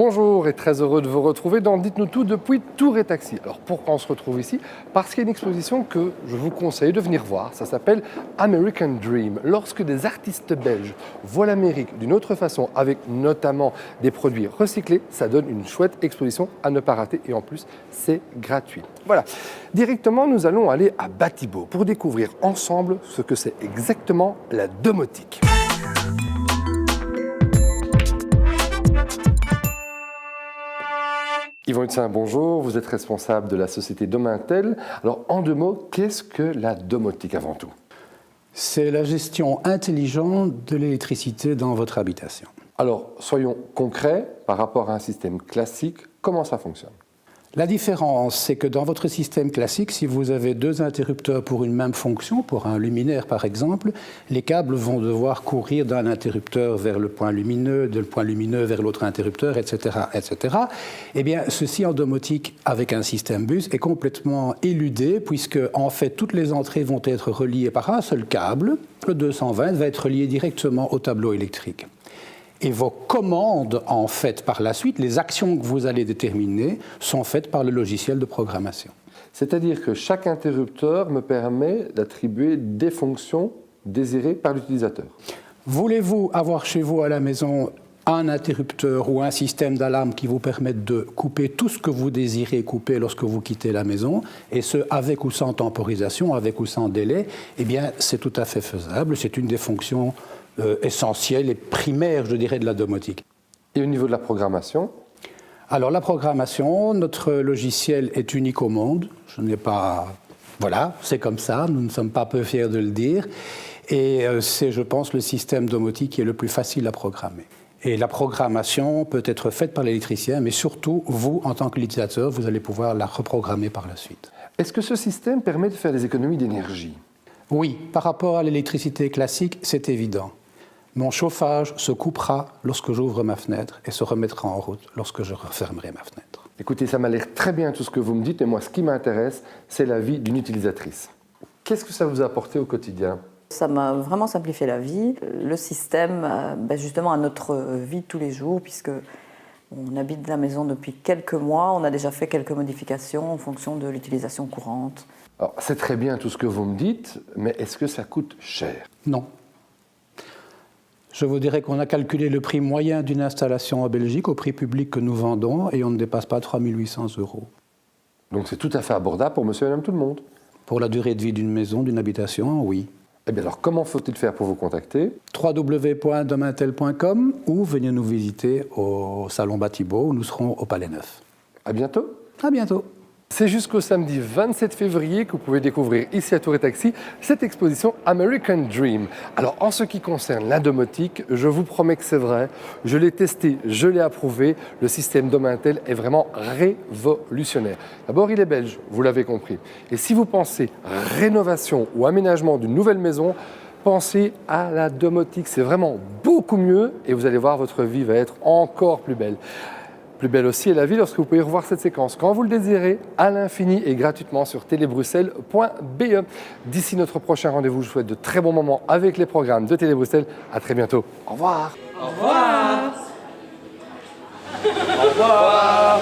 Bonjour et très heureux de vous retrouver dans Dites-nous tout depuis Tour et Taxi. Alors pourquoi on se retrouve ici? Parce qu'il y a une exposition que je vous conseille de venir voir. Ça s'appelle American Dream. Lorsque des artistes belges voient l'Amérique d'une autre façon, avec notamment des produits recyclés, ça donne une chouette exposition à ne pas rater et en plus c'est gratuit. Voilà, directement nous allons aller à Batibo pour découvrir ensemble ce que c'est exactement la domotique. Yvon Hutsin, bonjour, vous êtes responsable de la société Domintel. Alors en deux mots, qu'est-ce que la domotique avant tout? C'est la gestion intelligente de l'électricité dans votre habitation. Alors soyons concrets par rapport à un système classique, comment ça fonctionne? La différence, c'est que dans votre système classique, si vous avez deux interrupteurs pour une même fonction, pour un luminaire par exemple, les câbles vont devoir courir d'un interrupteur vers le point lumineux, de le point lumineux vers l'autre interrupteur, etc., etc. Eh bien, ceci en domotique avec un système bus est complètement éludé puisque, en fait, toutes les entrées vont être reliées par un seul câble. Le 220 va être relié directement au tableau électrique. Et vos commandes, en fait, par la suite, les actions que vous allez déterminer, sont faites par le logiciel de programmation. C'est-à-dire que chaque interrupteur me permet d'attribuer des fonctions désirées par l'utilisateur. Voulez-vous avoir chez vous à la maison un interrupteur ou un système d'alarme qui vous permette de couper tout ce que vous désirez couper lorsque vous quittez la maison, et ce, avec ou sans temporisation, avec ou sans délai? Eh bien, c'est tout à fait faisable. C'est une des fonctions essentielle et primaire, je dirais, de la domotique. Et au niveau de la programmation? Alors la programmation, notre logiciel est unique au monde. Je n'ai pas... Voilà, c'est comme ça, nous ne sommes pas peu fiers de le dire. Et c'est, je pense, le système domotique qui est le plus facile à programmer. Et la programmation peut être faite par l'électricien, mais surtout, vous, en tant qu'utilisateur, vous allez pouvoir la reprogrammer par la suite. Est-ce que ce système permet de faire des économies d'énergie? Oui, par rapport à l'électricité classique, c'est évident. Mon chauffage se coupera lorsque j'ouvre ma fenêtre et se remettra en route lorsque je refermerai ma fenêtre. Écoutez, ça m'a l'air très bien tout ce que vous me dites, mais moi, ce qui m'intéresse, c'est la vie d'une utilisatrice. Qu'est-ce que ça vous a apporté au quotidien? Ça m'a vraiment simplifié la vie. Le système, justement, à notre vie de tous les jours, puisque on habite la maison depuis quelques mois, on a déjà fait quelques modifications en fonction de l'utilisation courante. Alors, c'est très bien tout ce que vous me dites, mais est-ce que ça coûte cher? Non. Je vous dirais qu'on a calculé le prix moyen d'une installation en Belgique au prix public que nous vendons et on ne dépasse pas 3 800 €. Donc c'est tout à fait abordable pour monsieur et madame tout le monde? Pour la durée de vie d'une maison, d'une habitation, oui. Eh bien alors, comment faut-il faire pour vous contacter? www.domintel.com ou venez nous visiter au Salon Batibo où nous serons au Palais Neuf. À bientôt. À bientôt. C'est jusqu'au samedi 27 février que vous pouvez découvrir ici à Tour et Taxi cette exposition American Dream. Alors en ce qui concerne la domotique, je vous promets que c'est vrai, je l'ai testé, je l'ai approuvé, le système Domintel est vraiment révolutionnaire. D'abord il est belge, vous l'avez compris. Et si vous pensez rénovation ou aménagement d'une nouvelle maison, pensez à la domotique, c'est vraiment beaucoup mieux et vous allez voir, votre vie va être encore plus belle. Plus belle aussi est la vie lorsque vous pouvez revoir cette séquence quand vous le désirez, à l'infini et gratuitement sur télébruxelles.be. D'ici notre prochain rendez-vous, je vous souhaite de très bons moments avec les programmes de Télé Bruxelles. À très bientôt. Au revoir. Au revoir. Au revoir.